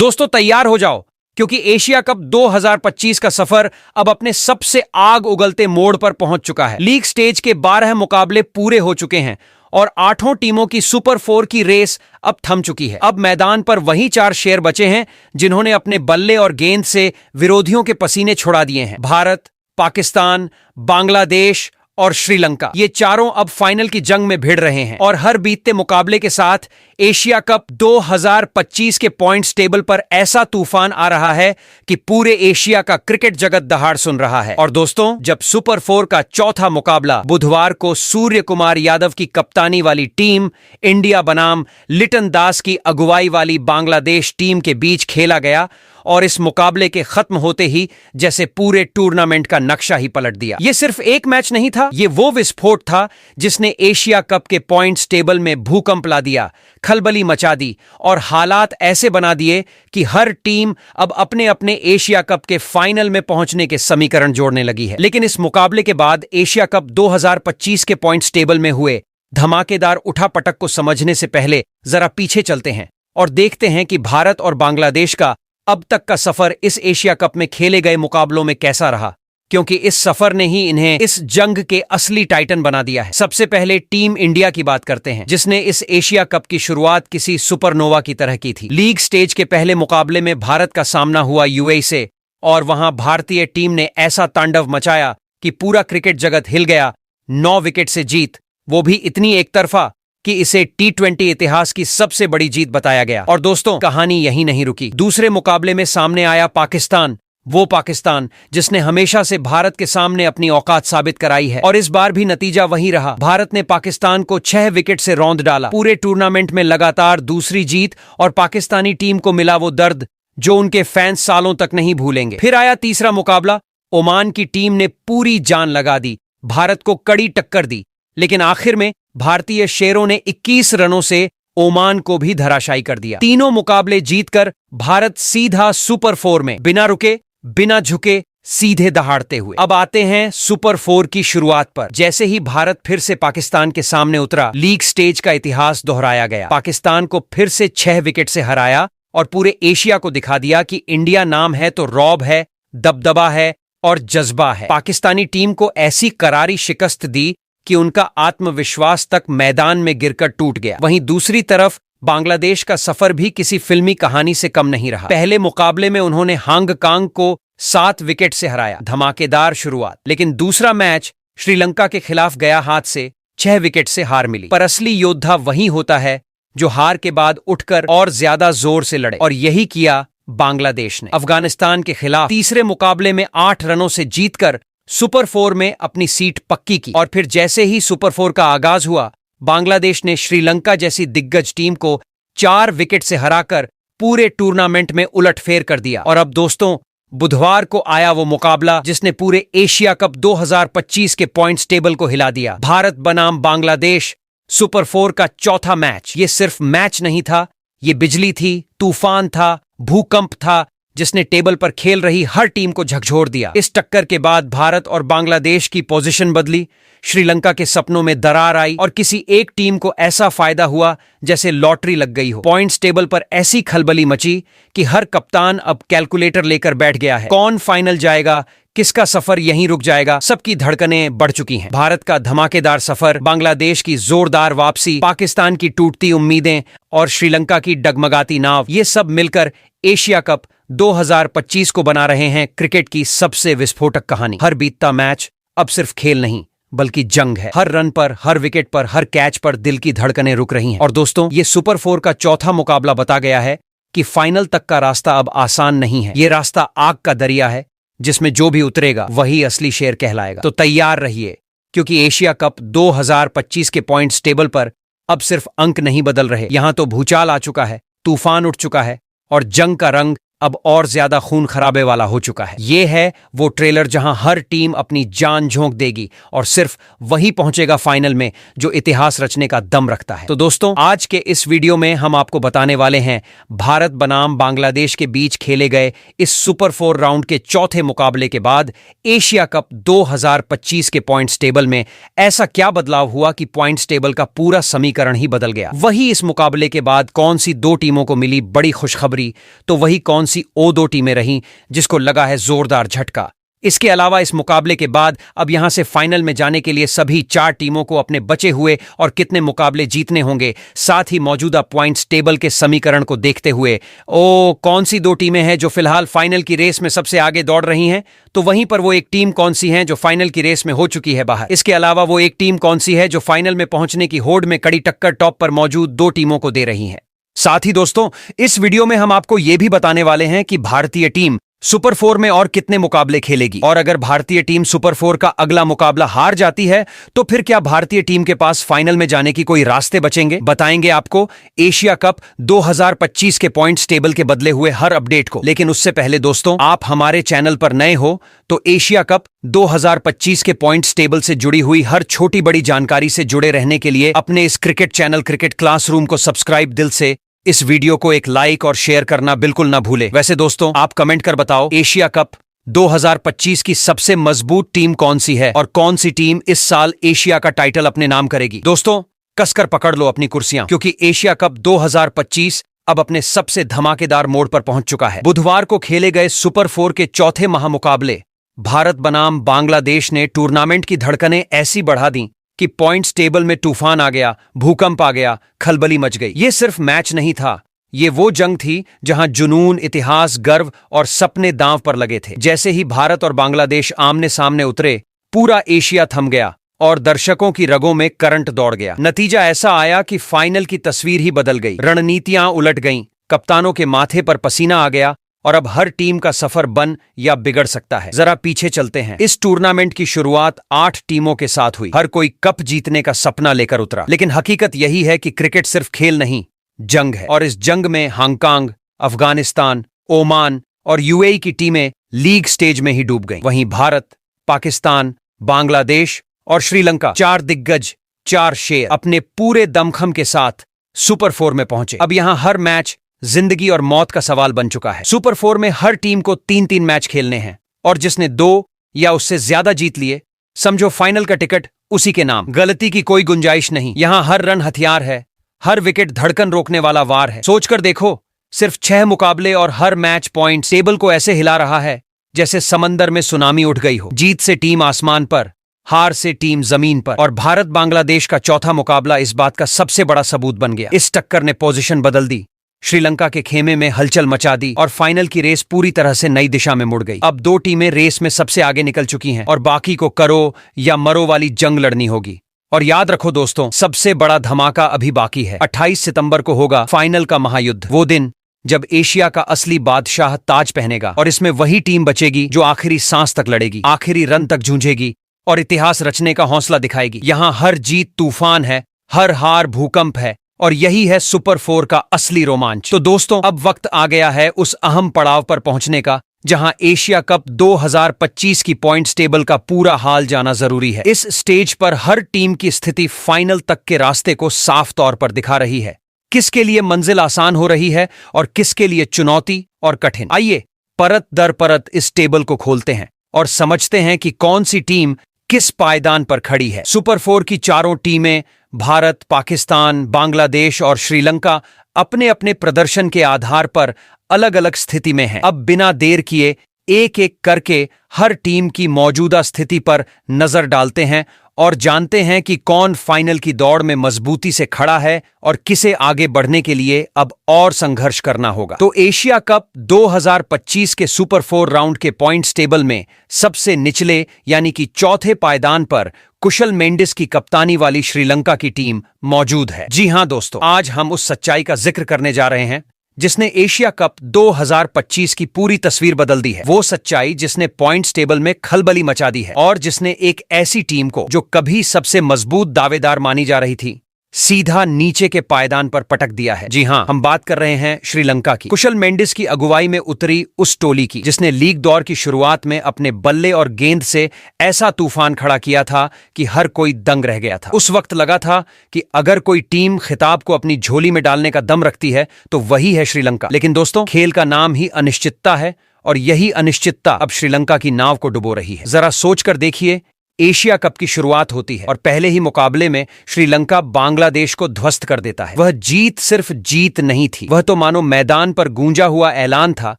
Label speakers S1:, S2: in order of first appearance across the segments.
S1: दोस्तों तैयार हो जाओ, क्योंकि एशिया कप 2025 का सफर अब अपने सबसे आग उगलते मोड़ पर पहुंच चुका है। लीग स्टेज के 12 मुकाबले पूरे हो चुके हैं और 8 टीमों की सुपर 4 की रेस अब थम चुकी है। अब मैदान पर वही 4 शेर बचे हैं जिन्होंने अपने बल्ले और गेंद से विरोधियों के पसीने छुड़ा दिए हैं। भारत, पाकिस्तान, बांग्लादेश और श्रीलंका, ये चारों अब फाइनल की जंग में भिड़ रहे हैं और हर बीतते मुकाबले के साथ एशिया कप 2025 के पॉइंट्स टेबल पर ऐसा तूफान आ रहा है कि पूरे एशिया का क्रिकेट जगत दहाड़ सुन रहा है। और दोस्तों, जब सुपर 4 का चौथा मुकाबला बुधवार को सूर्य कुमार यादव की कप्तानी वाली टीम इंडिया बनाम लिटन दास की अगुवाई वाली बांग्लादेश टीम के बीच खेला गया और इस मुकाबले के खत्म होते ही जैसे पूरे टूर्नामेंट का नक्शा ही पलट दिया। ये सिर्फ एक मैच नहीं था, ये वो विस्फोट था जिसने एशिया कप के पॉइंट्स टेबल में भूकंप ला दिया, खलबली मचा दी और हालात ऐसे बना दिए कि हर टीम अब अपने अपने एशिया कप के फाइनल में पहुंचने के समीकरण जोड़ने लगी है। लेकिन इस मुकाबले के बाद एशिया कप 2025 के पॉइंट्स टेबल में हुए धमाकेदार उठापटक को समझने से पहले जरा पीछे चलते हैं और देखते हैं कि भारत और बांग्लादेश का अब तक का सफर इस एशिया कप में खेले गए मुकाबलों में कैसा रहा, क्योंकि इस सफर ने ही इन्हें इस जंग के असली टाइटन बना दिया है। सबसे पहले टीम इंडिया की बात करते हैं, जिसने इस एशिया कप की शुरुआत किसी सुपरनोवा की तरह की थी। लीग स्टेज के पहले मुकाबले में भारत का सामना हुआ यूएई से और वहां भारतीय टीम ने ऐसा तांडव मचाया कि पूरा क्रिकेट जगत हिल गया। 9 विकेट से जीत, वो भी इतनी एकतरफा कि इसे T20 इतिहास की सबसे बड़ी जीत बताया गया। और दोस्तों, कहानी यहीं नहीं रुकी। दूसरे मुकाबले में सामने आया पाकिस्तान, वो पाकिस्तान जिसने हमेशा से भारत के सामने अपनी औकात साबित कराई है और इस बार भी नतीजा वही रहा। भारत ने पाकिस्तान को 6 विकेट से रौंद डाला। पूरे टूर्नामेंट में लगातार दूसरी जीत और पाकिस्तानी टीम को मिला वो दर्द जो उनके फैंस सालों तक नहीं भूलेंगे। फिर आया तीसरा मुकाबला। ओमान की टीम ने पूरी जान लगा दी, भारत को कड़ी टक्कर दी, लेकिन आखिर में भारतीय शेरों ने 21 रनों से ओमान को भी धराशायी कर दिया। तीनों मुकाबले जीतकर भारत सीधा सुपर 4 में बिना रुके, बिना झुके, सीधे दहाड़ते हुए। अब आते हैं सुपर 4 की शुरुआत पर। जैसे ही भारत फिर से पाकिस्तान के सामने उतरा, लीग स्टेज का इतिहास दोहराया गया। पाकिस्तान को फिर से 6 विकेट से हराया और पूरे एशिया को दिखा दिया कि इंडिया नाम है तो रौब है, दबदबा है और जज्बा है। पाकिस्तानी टीम को ऐसी करारी शिकस्त दी कि उनका आत्मविश्वास तक मैदान में गिरकर टूट गया। वहीं दूसरी तरफ बांग्लादेश का सफर भी किसी फिल्मी कहानी से कम नहीं रहा। पहले मुकाबले में उन्होंने हांगकांग को 7 विकेट से हराया, धमाकेदार शुरुआत। लेकिन दूसरा मैच श्रीलंका के खिलाफ गया हाथ से, 6 विकेट से हार मिली। पर असली योद्धा वही होता है जो हार के बाद उठकर और ज्यादा जोर से लड़े, और यही किया बांग्लादेश ने। अफगानिस्तान के खिलाफ तीसरे मुकाबले में 8 रनों से जीतकर सुपर 4 में अपनी सीट पक्की की। और फिर जैसे ही सुपर 4 का आगाज हुआ, बांग्लादेश ने श्रीलंका जैसी दिग्गज टीम को 4 विकेट से हराकर पूरे टूर्नामेंट में उलटफेर कर दिया। और अब दोस्तों, बुधवार को आया वो मुकाबला जिसने पूरे एशिया कप 2025 के पॉइंट्स टेबल को हिला दिया। भारत बनाम बांग्लादेश सुपर 4 का चौथा मैच। ये सिर्फ मैच नहीं था, ये बिजली थी, तूफान था, भूकंप था, जिसने टेबल पर खेल रही हर टीम को झकझोर दिया। इस टक्कर के बाद भारत और बांग्लादेश की पोजीशन बदली, श्रीलंका के सपनों में दरार आई और किसी एक टीम को ऐसा फायदा हुआ जैसे लॉटरी लग गई हो। पॉइंट्स टेबल पर ऐसी खलबली मची कि हर कप्तान अब कैलकुलेटर लेकर बैठ गया है। कौन फाइनल जाएगा, किसका सफर यहीं रुक जाएगा, सबकी धड़कनें बढ़ चुकी हैं। भारत का धमाकेदार सफर, बांग्लादेश की जोरदार वापसी, पाकिस्तान की टूटती उम्मीदें और श्रीलंका की डगमगाती नाव, ये सब मिलकर एशिया कप 2025 को बना रहे हैं क्रिकेट की सबसे विस्फोटक कहानी। हर बीतता मैच अब सिर्फ खेल नहीं बल्कि जंग है। हर रन पर, हर विकेट पर, हर कैच पर दिल की धड़कनें रुक रही हैं। और दोस्तों, ये सुपर 4 का चौथा मुकाबला बता गया है कि फाइनल तक का रास्ता अब आसान नहीं है। ये रास्ता आग का दरिया है जिसमें जो भी उतरेगा वही असली शेर कहलाएगा। तो तैयार रहिए, क्योंकि एशिया कप 2025 के पॉइंट्स टेबल पर अब सिर्फ अंक नहीं बदल रहे, यहां तो भूचाल आ चुका है, तूफान उठ चुका है और जंग का रंग अब और ज्यादा खून खराबे वाला हो चुका है। ये है वो ट्रेलर जहां हर टीम अपनी जान झोंक देगी और सिर्फ वही पहुंचेगा फाइनल में जो इतिहास रचने का दम रखता है। तो दोस्तों, आज के इस वीडियो में हम आपको बताने वाले हैं भारत बनाम बांग्लादेश के बीच खेले गए इस सुपर 4 राउंड के चौथे मुकाबले के बाद एशिया कप 2025 के पॉइंट्स टेबल में ऐसा क्या बदलाव हुआ कि पॉइंट्स टेबल का पूरा समीकरण ही बदल गया। वही इस मुकाबले के बाद कौन सी दो टीमों को मिली बड़ी खुशखबरी, तो वही कौन सी ओ दो टीमें रहीं जिसको लगा है जोरदार झटका। इसके अलावा इस मुकाबले के बाद अब यहां से फाइनल में जाने के लिए सभी 4 टीमों को अपने बचे हुए और कितने मुकाबले जीतने होंगे, साथ ही मौजूदा पॉइंट्स टेबल के समीकरण को देखते हुए कौन सी दो टीमें हैं जो फिलहाल फाइनल की रेस में सबसे आगे दौड़ रही हैं, तो वहीं पर वो एक टीम कौन सी है जो फाइनल की रेस में हो चुकी है बाहर। इसके अलावा वो एक टीम कौन सी है जो फाइनल में पहुंचने की होड़ में कड़ी टक्कर टॉप पर मौजूद 2 टीमों को दे रही है। साथ ही दोस्तों, इस वीडियो में हम आपको यह भी बताने वाले हैं कि भारतीय टीम सुपर 4 में और कितने मुकाबले खेलेगी, और अगर भारतीय टीम सुपर 4 का अगला मुकाबला हार जाती है तो फिर क्या भारतीय टीम के पास फाइनल में जाने की कोई रास्ते बचेंगे। बताएंगे आपको एशिया कप 2025 के पॉइंट्स टेबल के बदले हुए हर अपडेट को। लेकिन उससे पहले दोस्तों, आप हमारे चैनल पर नए हो तो एशिया कप 2025 के पॉइंट्स टेबल से जुड़ी हुई हर छोटी बड़ी जानकारी से जुड़े रहने के लिए अपने इस क्रिकेट चैनल क्रिकेट क्लासरूम को सब्सक्राइब दिल से, इस वीडियो को एक लाइक और शेयर करना बिल्कुल ना भूले। वैसे दोस्तों, आप कमेंट कर बताओ एशिया कप 2025 की सबसे मजबूत टीम कौन सी है और कौन सी टीम इस साल एशिया का टाइटल अपने नाम करेगी। दोस्तों, कसकर पकड़ लो अपनी कुर्सियां, क्योंकि एशिया कप 2025 अब अपने सबसे धमाकेदार मोड़ पर पहुंच चुका है। बुधवार को खेले गए सुपर 4 के चौथे महामुकाबले भारत बनाम बांग्लादेश ने टूर्नामेंट की धड़कनें ऐसी बढ़ा दी कि पॉइंट्स टेबल में तूफान आ गया, भूकंप आ गया, खलबली मच गई। ये सिर्फ मैच नहीं था, ये वो जंग थी जहां जुनून, इतिहास, गर्व और सपने दांव पर लगे थे। जैसे ही भारत और बांग्लादेश आमने सामने उतरे, पूरा एशिया थम गया और दर्शकों की रगों में करंट दौड़ गया। नतीजा ऐसा आया कि फाइनल की तस्वीर ही बदल गई, रणनीतियां उलट गईं, कप्तानों के माथे पर पसीना आ गया और अब हर टीम का सफर बन या बिगड़ सकता है। जरा पीछे चलते हैं। इस टूर्नामेंट की शुरुआत 8 टीमों के साथ हुई। हर कोई कप जीतने का सपना लेकर उतरा, लेकिन हकीकत यही है कि क्रिकेट सिर्फ खेल नहीं, जंग है। और इस जंग में हांगकांग, अफगानिस्तान, ओमान और यूएई की टीमें लीग स्टेज में ही डूब गईं। वहीं भारत, पाकिस्तान, बांग्लादेश और श्रीलंका, 4 दिग्गज, 4 शेर अपने पूरे दमखम के साथ सुपर 4 में पहुंचे। अब यहां हर मैच जिंदगी और मौत का सवाल बन चुका है। सुपर 4 में हर टीम को 3-3 मैच खेलने हैं और जिसने 2 या उससे ज्यादा जीत लिए, समझो फाइनल का टिकट उसी के नाम। गलती की कोई गुंजाइश नहीं। यहां हर रन हथियार है, हर विकेट धड़कन रोकने वाला वार है। सोचकर देखो, सिर्फ 6 मुकाबले और हर मैच पॉइंट टेबल को ऐसे हिला रहा है जैसे समंदर में सुनामी उठ गई हो। जीत से टीम आसमान पर, हार से टीम जमीन पर। और भारत बांग्लादेश का चौथा मुकाबला इस बात का सबसे बड़ा सबूत बन गया। इस टक्कर ने पोजीशन बदल दी, श्रीलंका के खेमे में हलचल मचा दी और फाइनल की रेस पूरी तरह से नई दिशा में मुड़ गई। अब 2 टीमें रेस में सबसे आगे निकल चुकी हैं और बाकी को करो या मरो वाली जंग लड़नी होगी। और याद रखो दोस्तों, सबसे बड़ा धमाका अभी बाकी है। 28 सितंबर को होगा फाइनल का महायुद्ध, वो दिन जब एशिया का असली बादशाह ताज पहनेगा और इसमें वही टीम बचेगी जो आखिरी सांस तक लड़ेगी, आखिरी रन तक जूझेगी और इतिहास रचने का हौसला दिखाएगी। यहां हर जीत तूफान है, हर हार भूकंप है और यही है सुपर 4 का असली रोमांच। तो दोस्तों, अब वक्त आ गया है उस अहम पड़ाव पर पहुंचने का जहां एशिया कप 2025 की पॉइंट्स टेबल का पूरा हाल जाना जरूरी है। इस स्टेज पर हर टीम की स्थिति फाइनल तक के रास्ते को साफ तौर पर दिखा रही है। किसके लिए मंजिल आसान हो रही है और किसके लिए चुनौती और कठिन। आइए परत दर परत इस टेबल को खोलते हैं और समझते हैं कि कौन सी टीम किस पायदान पर खड़ी है। सुपर 4 की चारों टीमें भारत, पाकिस्तान, बांग्लादेश और श्रीलंका अपने अपने प्रदर्शन के आधार पर अलग अलग स्थिति में हैं। अब बिना देर किए एक एक करके हर टीम की मौजूदा स्थिति पर नजर डालते हैं और जानते हैं कि कौन फाइनल की दौड़ में मजबूती से खड़ा है और किसे आगे बढ़ने के लिए अब और संघर्ष करना होगा। तो एशिया कप 2025 के सुपर 4 राउंड के पॉइंट्स टेबल में सबसे निचले यानी कि चौथे पायदान पर कुशल मेंडिस की कप्तानी वाली श्रीलंका की टीम मौजूद है। जी हां दोस्तों, आज हम उस सच्चाई का जिक्र करने जा रहे हैं जिसने एशिया कप 2025 की पूरी तस्वीर बदल दी है। वो सच्चाई जिसने पॉइंट्स टेबल में खलबली मचा दी है और जिसने एक ऐसी टीम को जो कभी सबसे मजबूत दावेदार मानी जा रही थी, सीधा नीचे के पायदान पर पटक दिया है। जी हां, हम बात कर रहे हैं श्रीलंका की। कुशल मेंडिस की अगुवाई में उतरी उस टोली की जिसने लीग दौर की शुरुआत में अपने बल्ले और गेंद से ऐसा तूफान खड़ा किया था कि हर कोई दंग रह गया था। उस वक्त लगा था कि अगर कोई टीम खिताब को अपनी झोली में डालने का दम रखती है तो वही है श्रीलंका। लेकिन दोस्तों, खेल का नाम ही अनिश्चितता है और यही अनिश्चितता अब श्रीलंका की नाव को डुबो रही है। जरा सोचकर देखिए, एशिया कप की शुरुआत होती है और पहले ही मुकाबले में श्रीलंका बांग्लादेश को ध्वस्त कर देता है। वह जीत सिर्फ जीत नहीं थी, वह तो मानो मैदान पर गूंजा हुआ ऐलान था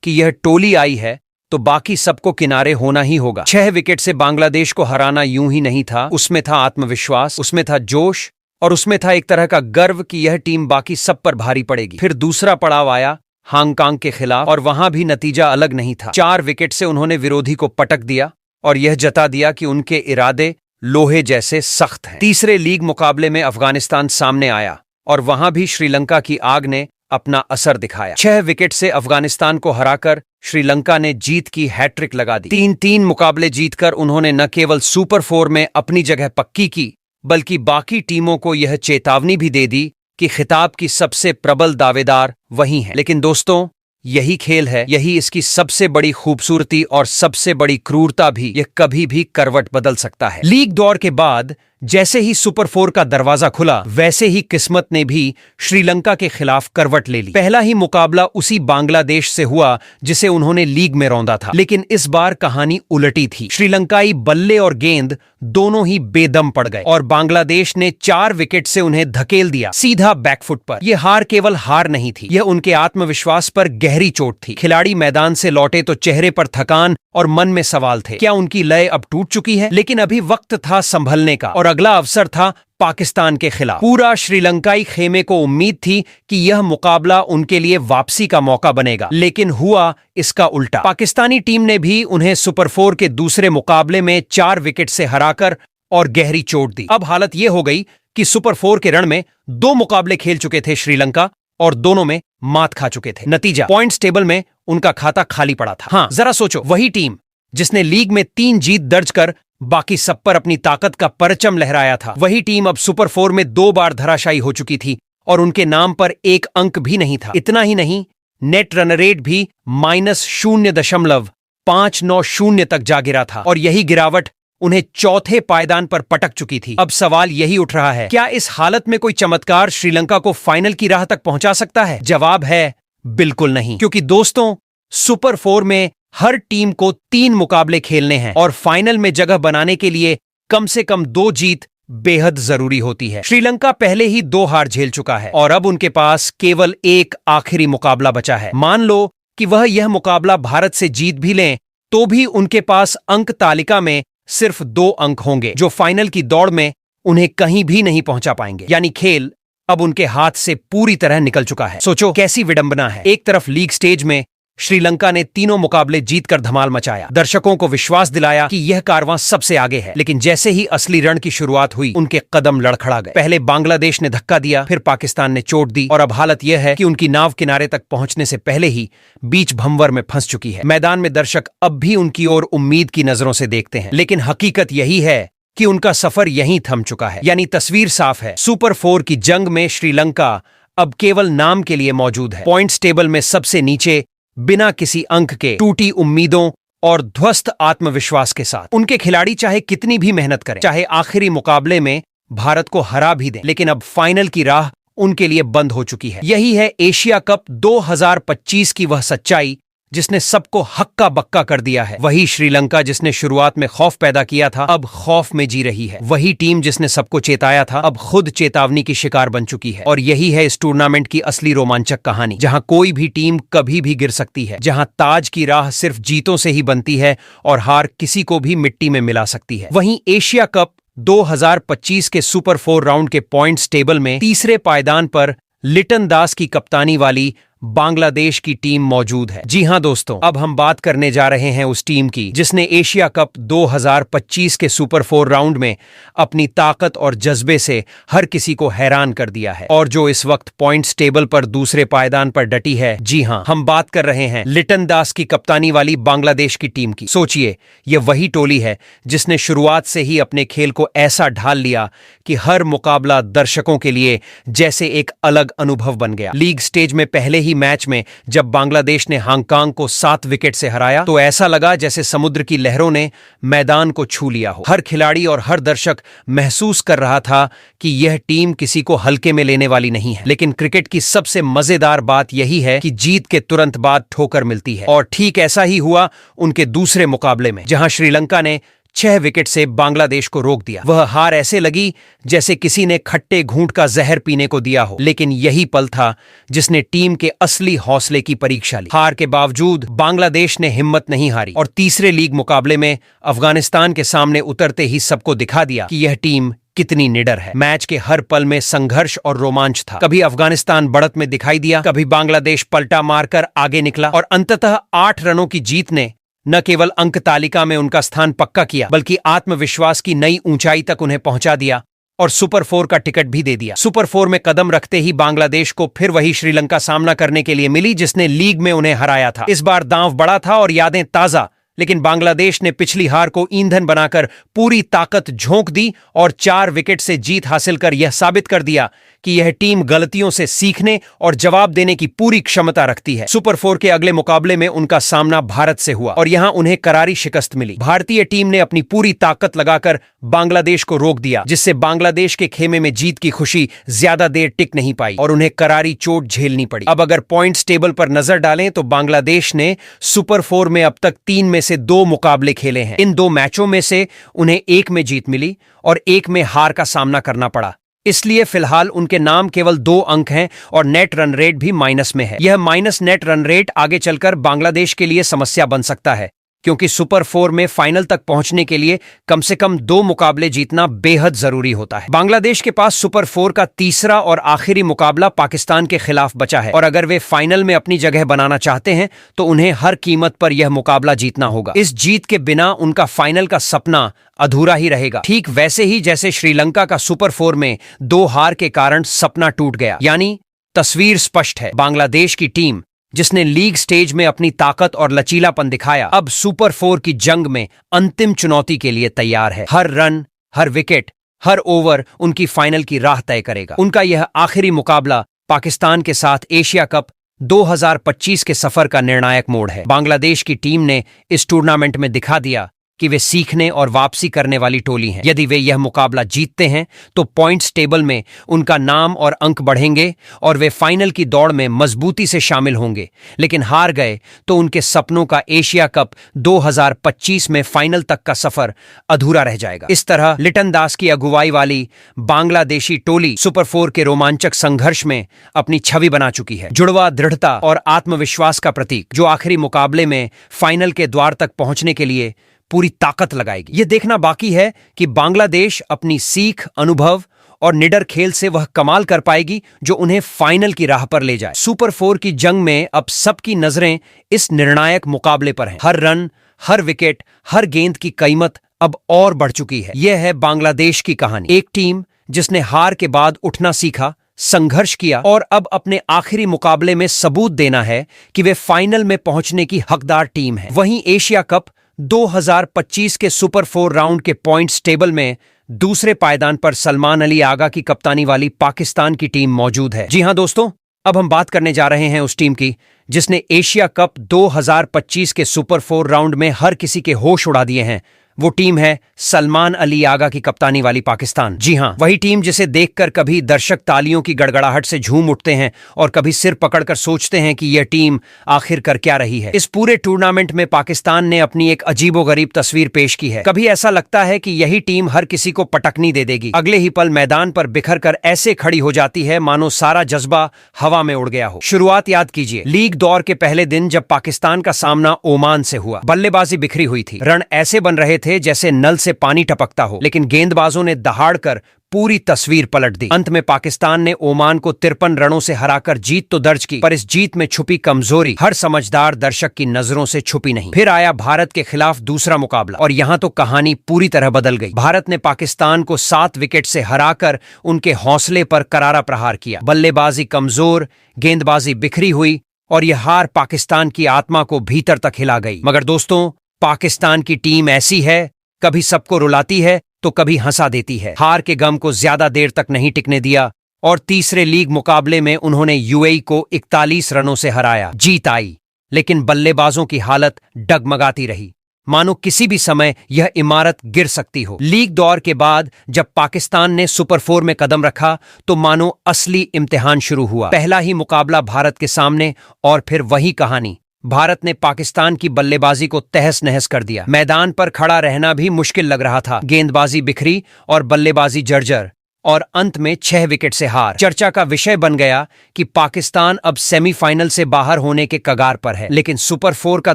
S1: कि यह टोली आई है तो बाकी सबको किनारे होना ही होगा। 6 विकेट से बांग्लादेश को हराना यूं ही नहीं था, उसमें था आत्मविश्वास, उसमें था जोश और उसमें था एक तरह का गर्व कि यह टीम बाकी सब पर भारी पड़ेगी। फिर दूसरा पड़ाव आया हांगकांग के खिलाफ और वहां भी नतीजा अलग नहीं था। 4 विकेट से उन्होंने विरोधी को पटक दिया और यह जता दिया कि उनके इरादे लोहे जैसे सख्त हैं। तीसरे लीग मुकाबले में अफगानिस्तान सामने आया और वहां भी श्रीलंका की आग ने अपना असर दिखाया। 6 विकेट से अफगानिस्तान को हराकर श्रीलंका ने जीत की हैट्रिक लगा दी। 3-3 मुकाबले जीतकर उन्होंने न केवल सुपर 4 में अपनी जगह पक्की की, बल्कि बाकी टीमों को यह चेतावनी भी दे दी कि खिताब की सबसे प्रबल दावेदार वही हैं। लेकिन दोस्तों, यही खेल है, यही इसकी सबसे बड़ी खूबसूरती और सबसे बड़ी क्रूरता भी। यह कभी भी करवट बदल सकता है। लीग दौर के बाद जैसे ही सुपर 4 का दरवाजा खुला, वैसे ही किस्मत ने भी श्रीलंका के खिलाफ करवट ले ली। पहला ही मुकाबला उसी बांग्लादेश से हुआ जिसे उन्होंने लीग में रौंदा था, लेकिन इस बार कहानी उलटी थी। श्रीलंकाई बल्ले और गेंद दोनों ही बेदम पड़ गए और बांग्लादेश ने 4 विकेट से उन्हें धकेल दिया सीधा बैकफुट पर। यह हार केवल हार नहीं थी, यह उनके आत्मविश्वास पर गहरी चोट थी। खिलाड़ी मैदान से लौटे तो चेहरे पर थकान और मन में सवाल थे, क्या उनकी लय अब टूट चुकी है? लेकिन अभी वक्त था संभलने का और अगला अवसर था पाकिस्तान के खिलाफ। पूरा श्रीलंकाई खेमे को उम्मीद थी कि यह मुकाबला उनके लिए वापसी का मौका बनेगा, लेकिन हुआ इसका उल्टा। पाकिस्तानी टीम ने भी उन्हें सुपर 4 के दूसरे मुकाबले में 4 विकेट से हराकर और गहरी चोट दी। अब हालत यह हो गई कि सुपर 4 के रण में 2 मुकाबले खेल चुके थे श्रीलंका और दोनों में मात खा चुके थे। नतीजा, पॉइंट्स टेबल में उनका खाता खाली पड़ा था। हाँ, जरा सोचो, वही टीम जिसने लीग में 3 जीत दर्ज कर बाकी सब पर अपनी ताकत का परचम लहराया था, वही टीम अब सुपर 4 में 2 बार धराशायी हो चुकी थी और उनके नाम पर 1 अंक भी नहीं था। इतना ही नहीं, नेट रन रेट भी -0.590 तक जा गिरा था और यही गिरावट उन्हें चौथे पायदान पर पटक चुकी थी। अब सवाल यही उठ रहा है, क्या इस हालत में कोई चमत्कार श्रीलंका को फाइनल की राह तक पहुंचा सकता है? जवाब है बिल्कुल नहीं, क्योंकि दोस्तों, सुपर 4 में हर टीम को 3 मुकाबले खेलने हैं और फाइनल में जगह बनाने के लिए कम से कम 2 जीत बेहद जरूरी होती है। श्रीलंका पहले ही 2 हार झेल चुका है और अब उनके पास केवल एक आखिरी मुकाबला बचा है। मान लो कि वह यह मुकाबला भारत से जीत भी लें तो भी उनके पास अंक तालिका में सिर्फ 2 अंक होंगे, जो फाइनल की दौड़ में उन्हें कहीं भी नहीं पहुंचा पाएंगे। यानी खेल अब उनके हाथ से पूरी तरह निकल चुका है। सोचो कैसी विडंबना है। एक तरफ लीग स्टेज में श्रीलंका ने तीनों मुकाबले जीतकर धमाल मचाया, दर्शकों को विश्वास दिलाया कि यह कारवां सबसे आगे है। लेकिन जैसे ही असली रण की शुरुआत हुई, उनके कदम लड़खड़ा गए। पहले बांग्लादेश ने धक्का दिया, फिर पाकिस्तान ने चोट दी और अब हालत यह है कि उनकी नाव किनारे तक पहुंचने से पहले ही बीच भंवर में फंस चुकी है। मैदान में दर्शक अब भी उनकी ओर उम्मीद की नजरों से देखते हैं, लेकिन हकीकत यही है कि उनका सफर यहीं थम चुका है। यानी तस्वीर साफ है, सुपर 4 की जंग में श्रीलंका अब केवल नाम के लिए मौजूद है। पॉइंट्स टेबल में सबसे नीचे, बिना किसी अंक के, टूटी उम्मीदों और ध्वस्त आत्मविश्वास के साथ। उनके खिलाड़ी चाहे कितनी भी मेहनत करें, चाहे आखिरी मुकाबले में भारत को हरा भी दें, लेकिन अब फाइनल की राह उनके लिए बंद हो चुकी है। यही है एशिया कप 2025 की वह सच्चाई जिसने सबको हक्का बक्का कर दिया है। वही श्रीलंका जिसने शुरुआत में खौफ पैदा किया था, अब खौफ में जी रही है। वही टीम जिसने सबको चेताया था, अब खुद चेतावनी की शिकार बन चुकी है। और यही है इस टूर्नामेंट की असली रोमांचक कहानी, जहां कोई भी टीम कभी भी गिर सकती है, जहां ताज की राह सिर्फ जीतों से ही बनती है और हार किसी को भी मिट्टी में मिला सकती है। वहीं एशिया कप 2025 के सुपर 4 राउंड के पॉइंट्स टेबल में तीसरे पायदान पर लिटन दास की कप्तानी वाली बांग्लादेश की टीम मौजूद है। जी हां दोस्तों, अब हम बात करने जा रहे हैं उस टीम की जिसने एशिया कप 2025 के सुपर 4 राउंड में अपनी ताकत और जज्बे से हर किसी को हैरान कर दिया है और जो इस वक्त पॉइंट्स टेबल पर दूसरे पायदान पर डटी है। जी हां, हम बात कर रहे हैं लिटन दास की कप्तानी वाली बांग्लादेश की टीम की। सोचिए, ये वही टोली है जिसने शुरुआत से ही अपने खेल को ऐसा ढाल लिया कि हर मुकाबला दर्शकों के लिए जैसे एक अलग अनुभव बन गया। लीग स्टेज में पहले ही मैच में जब बांग्लादेश ने हांगकांग को 7 विकेट से हराया तो ऐसा लगा जैसे समुद्र की लहरों ने मैदान को छू लिया हो। हर खिलाड़ी और हर दर्शक महसूस कर रहा था कि यह टीम किसी को हल्के में लेने वाली नहीं है। लेकिन क्रिकेट की सबसे मजेदार बात यही है कि जीत के तुरंत बाद ठोकर मिलती है और ठीक ऐसा ही हुआ उनके दूसरे मुकाबले में, जहां श्रीलंका ने 6 विकेट से बांग्लादेश को रोक दिया। वह हार ऐसे लगी जैसे किसी ने खट्टे घूंट का जहर पीने को दिया हो, लेकिन यही पल था जिसने टीम के असली हौसले की परीक्षा ली। हार के बावजूद बांग्लादेश ने हिम्मत नहीं हारी और तीसरे लीग मुकाबले में अफगानिस्तान के सामने उतरते ही सबको दिखा दिया कि यह टीम कितनी निडर है। मैच के हर पल में संघर्ष और रोमांच था। कभी अफगानिस्तान बढ़त में दिखाई दिया, कभी बांग्लादेश पलटा मारकर आगे निकला और अंततः 8 रनों की जीत ने न केवल अंक तालिका में उनका स्थान पक्का किया बल्कि आत्मविश्वास की नई ऊंचाई तक उन्हें पहुंचा दिया और सुपर 4 का टिकट भी दे दिया। सुपर 4 में कदम रखते ही बांग्लादेश को फिर वही श्रीलंका सामना करने के लिए मिली जिसने लीग में उन्हें हराया था। इस बार दांव बड़ा था और यादें ताजा, लेकिन बांग्लादेश ने पिछली हार को ईंधन बनाकर पूरी ताकत झोंक दी और 4 विकेट से जीत हासिल कर यह साबित कर दिया कि यह टीम गलतियों से सीखने और जवाब देने की पूरी क्षमता रखती है। सुपर 4 के अगले मुकाबले में उनका सामना भारत से हुआ और यहां उन्हें करारी शिकस्त मिली। भारतीय टीम ने अपनी पूरी ताकत लगाकर बांग्लादेश को रोक दिया, जिससे बांग्लादेश के खेमे में जीत की खुशी ज्यादा देर टिक नहीं पाई और उन्हें करारी चोट झेलनी पड़ी। अब अगर पॉइंट्स टेबल पर नजर डालें तो बांग्लादेश ने सुपर 4 में अब तक 3 में से 2 मुकाबले खेले हैं। इन 2 मैचों में से उन्हें 1 में जीत मिली और 1 में हार का सामना करना पड़ा। इसलिए फिलहाल उनके नाम केवल 2 अंक हैं और नेट रन रेट भी माइनस में है। यह माइनस नेट रन रेट आगे चलकर बांग्लादेश के लिए समस्या बन सकता है, क्योंकि सुपर 4 में फाइनल तक पहुंचने के लिए कम से कम 2 मुकाबले जीतना बेहद जरूरी होता है। बांग्लादेश के पास सुपर 4 का तीसरा और आखिरी मुकाबला पाकिस्तान के खिलाफ बचा है और अगर वे फाइनल में अपनी जगह बनाना चाहते हैं तो उन्हें हर कीमत पर यह मुकाबला जीतना होगा। इस जीत के बिना उनका फाइनल का सपना अधूरा ही रहेगा, ठीक वैसे ही जैसे श्रीलंका का सुपर 4 में 2 हार के कारण सपना टूट गया। यानी तस्वीर स्पष्ट है, बांग्लादेश की टीम जिसने लीग स्टेज में अपनी ताकत और लचीलापन दिखाया, अब सुपर 4 की जंग में अंतिम चुनौती के लिए तैयार है। हर रन, हर विकेट, हर ओवर उनकी फाइनल की राह तय करेगा। उनका यह आखिरी मुकाबला पाकिस्तान के साथ एशिया कप 2025 के सफर का निर्णायक मोड़ है। बांग्लादेश की टीम ने इस टूर्नामेंट में दिखा दिया कि वे सीखने और वापसी करने वाली टोली हैं। यदि वे यह मुकाबला जीतते हैं तो पॉइंट्स टेबल में उनका नाम और अंक बढ़ेंगे और वे फाइनल की दौड़ में मजबूती से शामिल होंगे। लेकिन हार गए तो उनके सपनों का एशिया कप 2025 में फाइनल तक का सफर अधूरा रह जाएगा। इस तरह लिटन दास की अगुवाई वाली बांग्लादेशी टोली सुपर 4 के रोमांचक संघर्ष में अपनी छवि बना चुकी है। जुड़वा, दृढ़ता और आत्मविश्वास का प्रतीक, जो आखिरी मुकाबले में फाइनल के द्वार तक पहुंचने के लिए पूरी ताकत लगाएगी। यह देखना बाकी है कि बांग्लादेश अपनी सीख, अनुभव और निडर खेल से वह कमाल कर पाएगी जो उन्हें फाइनल की राह पर ले जाए। सुपर 4 की जंग में अब सबकी नजरें इस निर्णायक मुकाबले पर हैं। हर रन, हर विकेट, हर गेंद की कीमत अब और बढ़ चुकी है। यह है बांग्लादेश की कहानी, एक टीम जिसने हार के बाद उठना सीखा, संघर्ष किया और अब अपने आखिरी मुकाबले में सबूत देना है कि वे फाइनल में पहुंचने की हकदार टीम है। वहीं एशिया कप 2025 के सुपर 4 राउंड के पॉइंट्स टेबल में दूसरे पायदान पर सलमान अली आगा की कप्तानी वाली पाकिस्तान की टीम मौजूद है। जी हां दोस्तों, अब हम बात करने जा रहे हैं उस टीम की जिसने एशिया कप 2025 के सुपर 4 राउंड में हर किसी के होश उड़ा दिए हैं। वो टीम है सलमान अली आगा की कप्तानी वाली पाकिस्तान। जी हां, वही टीम जिसे देखकर कभी दर्शक तालियों की गड़गड़ाहट से झूम उठते हैं और कभी सिर पकड़कर सोचते हैं कि यह टीम आखिर कर क्या रही है। इस पूरे टूर्नामेंट में पाकिस्तान ने अपनी एक अजीबोगरीब तस्वीर पेश की है। कभी ऐसा लगता है कि यही टीम हर किसी को पटकनी दे देगी, अगले ही पल मैदान पर बिखर कर ऐसे खड़ी हो जाती है मानो सारा जज्बा हवा में उड़ गया हो। शुरुआत याद कीजिए, लीग दौर के पहले दिन जब पाकिस्तान का सामना ओमान से हुआ, बल्लेबाजी बिखरी हुई थी, रन ऐसे बन रहे थे थे जैसे नल से पानी टपकता हो, लेकिन गेंदबाजों ने दहाड़कर पूरी तस्वीर पलट दी। अंत में पाकिस्तान ने ओमान को 53 रनों से हराकर जीत तो दर्ज की, पर इस जीत में छुपी कमजोरी हर समझदार दर्शक की नजरों से छुपी नहीं। फिर आया भारत के खिलाफ दूसरा मुकाबला और यहां तो कहानी पूरी तरह बदल गई। भारत ने पाकिस्तान को 7 विकेट से हराकर उनके हौसले पर करारा प्रहार किया। बल्लेबाजी कमजोर, गेंदबाजी बिखरी हुई और यह हार पाकिस्तान की आत्मा को भीतर तक हिला गई। मगर दोस्तों, पाकिस्तान की टीम ऐसी है, कभी सबको रुलाती है तो कभी हंसा देती है। हार के गम को ज्यादा देर तक नहीं टिकने दिया और तीसरे लीग मुकाबले में उन्होंने यूएई को 41 रनों से हराया। जीत आई, लेकिन बल्लेबाजों की हालत डगमगाती रही, मानो किसी भी समय यह इमारत गिर सकती हो। लीग दौर के बाद जब पाकिस्तान ने सुपर 4 में कदम रखा तो मानो असली इम्तिहान शुरू हुआ। पहला ही मुकाबला भारत के सामने और फिर वही कहानी। भारत ने पाकिस्तान की बल्लेबाजी को तहस नहस कर दिया। मैदान पर खड़ा रहना भी मुश्किल लग रहा था। गेंदबाजी बिखरी और बल्लेबाजी जर्जर और अंत में 6 विकेट से हार। चर्चा का विषय बन गया कि पाकिस्तान अब सेमीफाइनल से बाहर होने के कगार पर है। लेकिन सुपर 4 का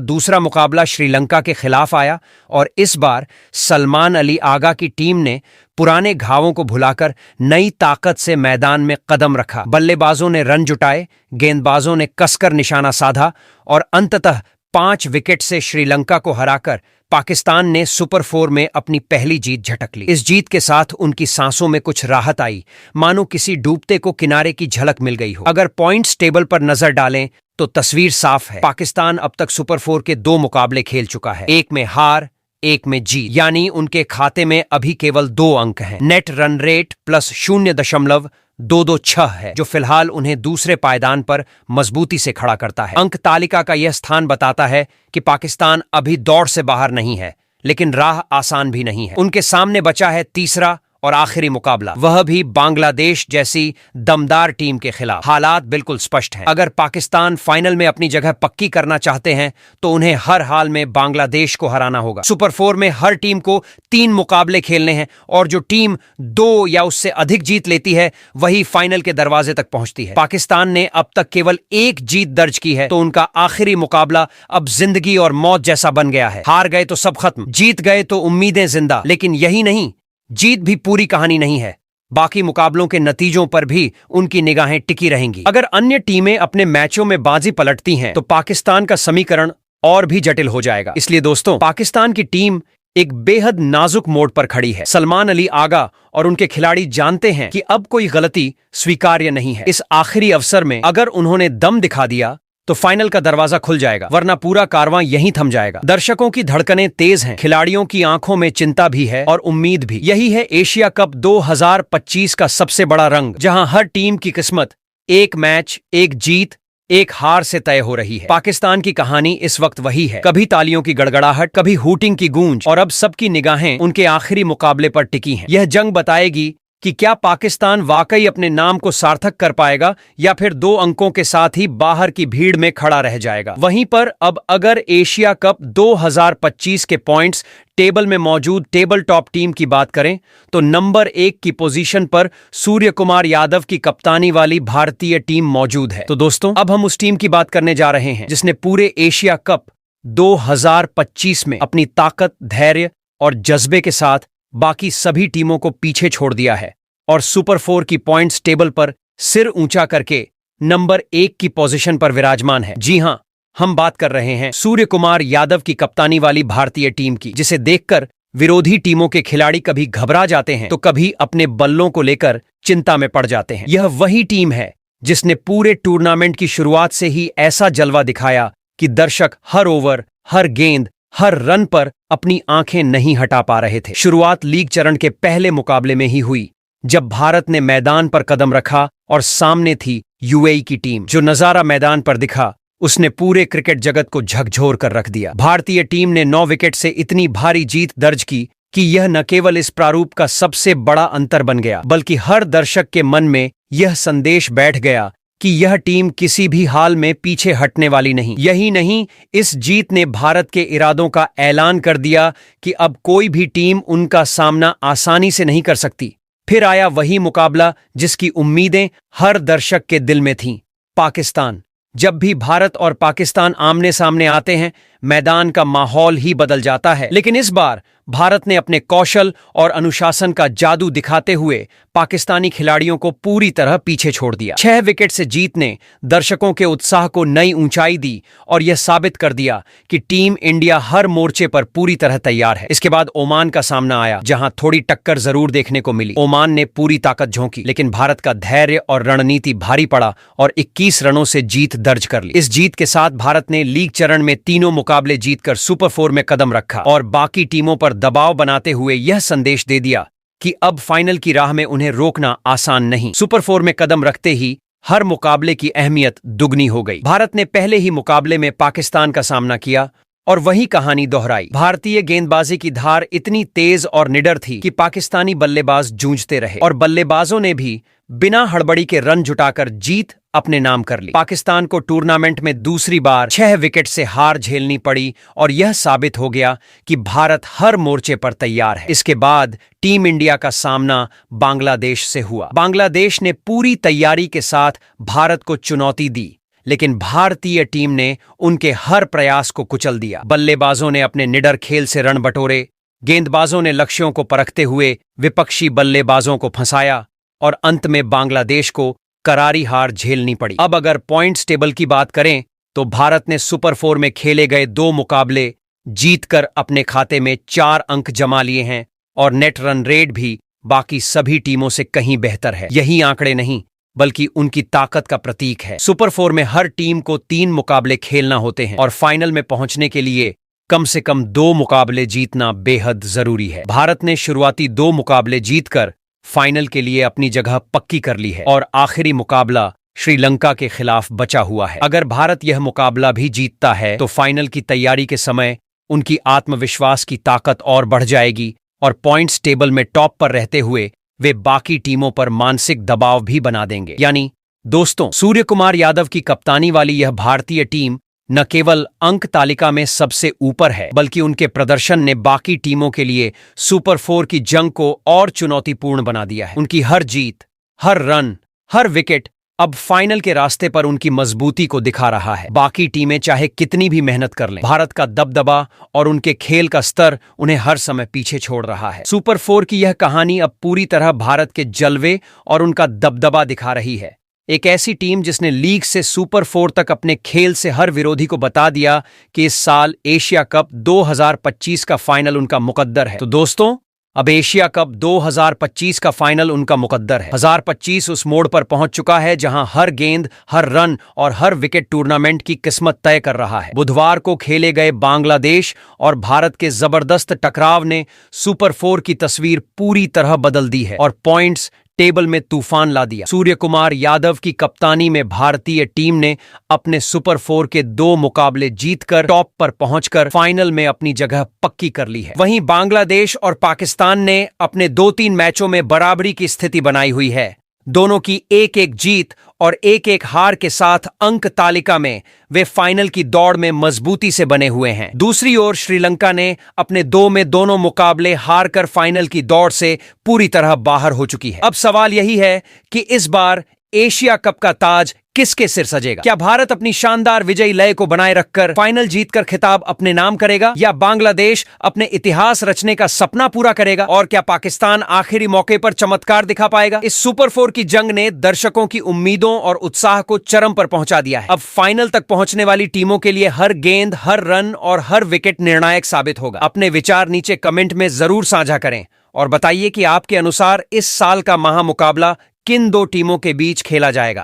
S1: दूसरा मुकाबला श्रीलंका के खिलाफ आया और इस बार सलमान अली आगा की टीम ने पुराने घावों को भुलाकर नई ताकत से मैदान में कदम रखा। बल्लेबाजों ने रन जुटाए, गेंदबाजों ने कसकर निशाना साधा और अंततः 5 विकेट से श्रीलंका को हराकर पाकिस्तान ने सुपर 4 में अपनी पहली जीत झटक ली। इस जीत के साथ उनकी सांसों में कुछ राहत आई, मानो किसी डूबते को किनारे की झलक मिल गई हो। अगर पॉइंट्स टेबल पर नजर डालें तो तस्वीर साफ है। पाकिस्तान अब तक सुपर 4 के 2 मुकाबले खेल चुका है, एक में हार, एक में जीत, यानी उनके खाते में अभी केवल 2 अंक हैं। नेट रन रेट प्लस 0.226 है, जो फिलहाल उन्हें दूसरे पायदान पर मजबूती से खड़ा करता है। अंक तालिका का यह स्थान बताता है कि पाकिस्तान अभी दौड़ से बाहर नहीं है, लेकिन राह आसान भी नहीं है। उनके सामने बचा है तीसरा और आखिरी मुकाबला, वह भी बांग्लादेश जैसी दमदार टीम के खिलाफ। हालात बिल्कुल स्पष्ट हैं। अगर पाकिस्तान फाइनल में अपनी जगह पक्की करना चाहते हैं तो उन्हें हर हाल में बांग्लादेश को हराना होगा। सुपर 4 में हर टीम को 3 मुकाबले खेलने हैं और जो टीम 2 या उससे अधिक जीत लेती है वही फाइनल के दरवाजे तक पहुंचती है। पाकिस्तान ने अब तक केवल 1 जीत दर्ज की है, तो उनका आखिरी मुकाबला अब जिंदगी और मौत जैसा बन गया है। हार गए तो सब खत्म, जीत गए तो उम्मीदें जिंदा। लेकिन यही नहीं, जीत भी पूरी कहानी नहीं है। बाकी मुकाबलों के नतीजों पर भी उनकी निगाहें टिकी रहेंगी। अगर अन्य टीमें अपने मैचों में बाजी पलटती हैं तो पाकिस्तान का समीकरण और भी जटिल हो जाएगा। इसलिए दोस्तों, पाकिस्तान की टीम एक बेहद नाजुक मोड़ पर खड़ी है। सलमान अली आगा और उनके खिलाड़ी जानते हैं कि अब कोई गलती स्वीकार्य नहीं है। इस आखिरी अवसर में अगर उन्होंने दम दिखा दिया तो फाइनल का दरवाजा खुल जाएगा, वरना पूरा कारवां यहीं थम जाएगा। दर्शकों की धड़कनें तेज हैं, खिलाड़ियों की आंखों में चिंता भी है और उम्मीद भी। यही है एशिया कप 2025 का सबसे बड़ा रंग, जहां हर टीम की किस्मत एक मैच, एक जीत, एक हार से तय हो रही है। पाकिस्तान की कहानी इस वक्त वही है, कभी तालियों की गड़गड़ाहट, कभी हूटिंग की गूंज, और अब सबकी निगाहें उनके आखिरी मुकाबले पर टिकी हैं। यह जंग बताएगी कि क्या पाकिस्तान वाकई अपने नाम को सार्थक कर पाएगा या फिर 2 अंकों के साथ ही बाहर की भीड़ में खड़ा रह जाएगा। वहीं पर अब अगर एशिया कप 2025 के पॉइंट्स टेबल में मौजूद टेबल टॉप टीम की बात करें तो नंबर 1 की पोजीशन पर सूर्य कुमार यादव की कप्तानी वाली भारतीय टीम मौजूद है। तो दोस्तों, अब हम उस टीम की बात करने जा रहे हैं जिसने पूरे एशिया कप 2025 में अपनी ताकत, धैर्य और जज्बे के साथ बाकी सभी टीमों को पीछे छोड़ दिया है और सुपर 4 की पॉइंट्स टेबल पर सिर ऊंचा करके नंबर 1 की पोजीशन पर विराजमान है। जी हां, हम बात कर रहे हैं सूर्य कुमार यादव की कप्तानी वाली भारतीय टीम की, जिसे देखकर विरोधी टीमों के खिलाड़ी कभी घबरा जाते हैं तो कभी अपने बल्लों को लेकर चिंता में पड़ जाते हैं। यह वही टीम है जिसने पूरे टूर्नामेंट की शुरुआत से ही ऐसा जलवा दिखाया कि दर्शक हर ओवर, हर गेंद, हर रन पर अपनी आंखें नहीं हटा पा रहे थे। शुरुआत लीग चरण के पहले मुकाबले में ही हुई, जब भारत ने मैदान पर कदम रखा और सामने थी यूएई की टीम। जो नजारा मैदान पर दिखा उसने पूरे क्रिकेट जगत को झकझोर कर रख दिया। भारतीय टीम ने 9 विकेट से इतनी भारी जीत दर्ज की कि यह न केवल इस प्रारूप का सबसे बड़ा अंतर बन गया, बल्कि हर दर्शक के मन में यह संदेश बैठ गया कि यह टीम किसी भी हाल में पीछे हटने वाली नहीं। यही नहीं, इस जीत ने भारत के इरादों का ऐलान कर दिया कि अब कोई भी टीम उनका सामना आसानी से नहीं कर सकती। फिर आया वही मुकाबला जिसकी उम्मीदें हर दर्शक के दिल में थीं, पाकिस्तान। जब भी भारत और पाकिस्तान आमने सामने आते हैं, मैदान का माहौल ही बदल जाता है। लेकिन इस बार भारत ने अपने कौशल और अनुशासन का जादू दिखाते हुए पाकिस्तानी खिलाड़ियों को पूरी तरह पीछे छोड़ दिया। 6 विकेट से जीत ने दर्शकों के उत्साह को नई ऊंचाई दी और यह साबित कर दिया कि टीम इंडिया हर मोर्चे पर पूरी तरह तैयार है। इसके बाद ओमान का सामना आया, जहां थोड़ी टक्कर जरूर देखने को मिली। ओमान ने पूरी ताकत झोंकी, लेकिन भारत का धैर्य और रणनीति भारी पड़ा और 21 रनों से जीत दर्ज कर ली। इस जीत के साथ भारत ने लीग चरण में तीनों मुकाबले जीतकर सुपर 4 में कदम रखा और बाकी टीमों पर दबाव बनाते हुए यह संदेश दे दिया कि अब फाइनल की राह में उन्हें रोकना आसान नहीं। सुपर 4 में कदम रखते ही हर मुकाबले की अहमियत दुगनी हो गई। भारत ने पहले ही मुकाबले में पाकिस्तान का सामना किया और वही कहानी दोहराई। भारतीय गेंदबाजी की धार इतनी तेज और निडर थी कि पाकिस्तानी बल्लेबाज जूझते रहे और बल्लेबाजों ने भी बिना हड़बड़ी के रन जुटाकर जीत अपने नाम कर ली। पाकिस्तान को टूर्नामेंट में दूसरी बार 6 विकेट से हार झेलनी पड़ी और यह साबित हो गया कि भारत हर मोर्चे पर तैयार है। इसके बाद टीम इंडिया का सामना बांग्लादेश से हुआ। बांग्लादेश ने पूरी तैयारी के साथ भारत को चुनौती दी, लेकिन भारतीय टीम ने उनके हर प्रयास को कुचल दिया। बल्लेबाजों ने अपने निडर खेल से रन बटोरे, गेंदबाजों ने लक्ष्यों को परखते हुए विपक्षी बल्लेबाजों को फंसाया और अंत में बांग्लादेश को करारी हार झेलनी पड़ी। अब अगर पॉइंट्स टेबल की बात करें तो भारत ने सुपर 4 में खेले गए 2 मुकाबले जीतकर अपने खाते में 4 अंक जमा लिए हैं और नेट रन रेट भी बाकी सभी टीमों से कहीं बेहतर है। यही आंकड़े नहीं बल्कि उनकी ताकत का प्रतीक है। सुपर 4 में हर टीम को 3 मुकाबले खेलना होते हैं और फाइनल में पहुंचने के लिए कम से कम 2 मुकाबले जीतना बेहद जरूरी है। भारत ने शुरुआती 2 मुकाबले जीतकर फाइनल के लिए अपनी जगह पक्की कर ली है और आखिरी मुकाबला श्रीलंका के खिलाफ बचा हुआ है। अगर भारत यह मुकाबला भी जीतता है तो फाइनल की तैयारी के समय उनकी आत्मविश्वास की ताकत और बढ़ जाएगी और पॉइंट्स टेबल में टॉप पर रहते हुए वे बाकी टीमों पर मानसिक दबाव भी बना देंगे। यानी दोस्तों, सूर्य कुमार यादव की कप्तानी वाली यह भारतीय टीम न केवल अंक तालिका में सबसे ऊपर है, बल्कि उनके प्रदर्शन ने बाकी टीमों के लिए सुपर 4 की जंग को और चुनौतीपूर्ण बना दिया है। उनकी हर जीत, हर रन, हर विकेट अब फाइनल के रास्ते पर उनकी मजबूती को दिखा रहा है। बाकी टीमें चाहे कितनी भी मेहनत कर लें, भारत का दबदबा और उनके खेल का स्तर उन्हें हर समय पीछे छोड़ रहा है। सुपर 4 की यह कहानी अब पूरी तरह भारत के जलवे और उनका दबदबा दिखा रही है। एक ऐसी टीम जिसने लीग से सुपर 4 तक अपने खेल से हर विरोधी को बता दिया कि इस साल एशिया कप 2025 का फाइनल उनका मुकद्दर है। तो दोस्तों, अब एशिया कप 2025 का फाइनल उनका मुकद्दर है। 2025 उस मोड़ पर पहुंच चुका है जहां हर गेंद, हर रन और हर विकेट टूर्नामेंट की किस्मत तय कर रहा है। बुधवार को खेले गए बांग्लादेश और भारत के जबरदस्त टकराव ने सुपर 4 की तस्वीर पूरी तरह बदल दी है और पॉइंट्स टेबल में तूफान ला दिया। सूर्य कुमार यादव की कप्तानी में भारतीय टीम ने अपने सुपर 4 के 2 मुकाबले जीतकर टॉप पर पहुंचकर फाइनल में अपनी जगह पक्की कर ली है। वहीं बांग्लादेश और पाकिस्तान ने अपने 2-3 मैचों में बराबरी की स्थिति बनाई हुई है। दोनों की 1-1 जीत और 1-1 हार के साथ अंक तालिका में वे फाइनल की दौड़ में मजबूती से बने हुए हैं। दूसरी ओर श्रीलंका ने अपने 2 में दोनों मुकाबले हारकर फाइनल की दौड़ से पूरी तरह बाहर हो चुकी है। अब सवाल यही है कि इस बार एशिया कप का ताज किसके सिर सजेगा? क्या भारत अपनी शानदार विजयी लय को बनाए रखकर फाइनल जीतकर खिताब अपने नाम करेगा, या बांग्लादेश अपने इतिहास रचने का सपना पूरा करेगा, और क्या पाकिस्तान आखिरी मौके पर चमत्कार दिखा पाएगा? इस सुपर 4 की जंग ने दर्शकों की उम्मीदों और उत्साह को चरम पर पहुंचा दिया है। अब फाइनल तक पहुंचने वाली टीमों के लिए हर गेंद, हर रन और हर विकेट निर्णायक साबित होगा। अपने विचार नीचे कमेंट में जरूर साझा करें और बताइए कि आपके अनुसार इस साल का महामुकाबला किन 2 टीमों के बीच खेला जाएगा।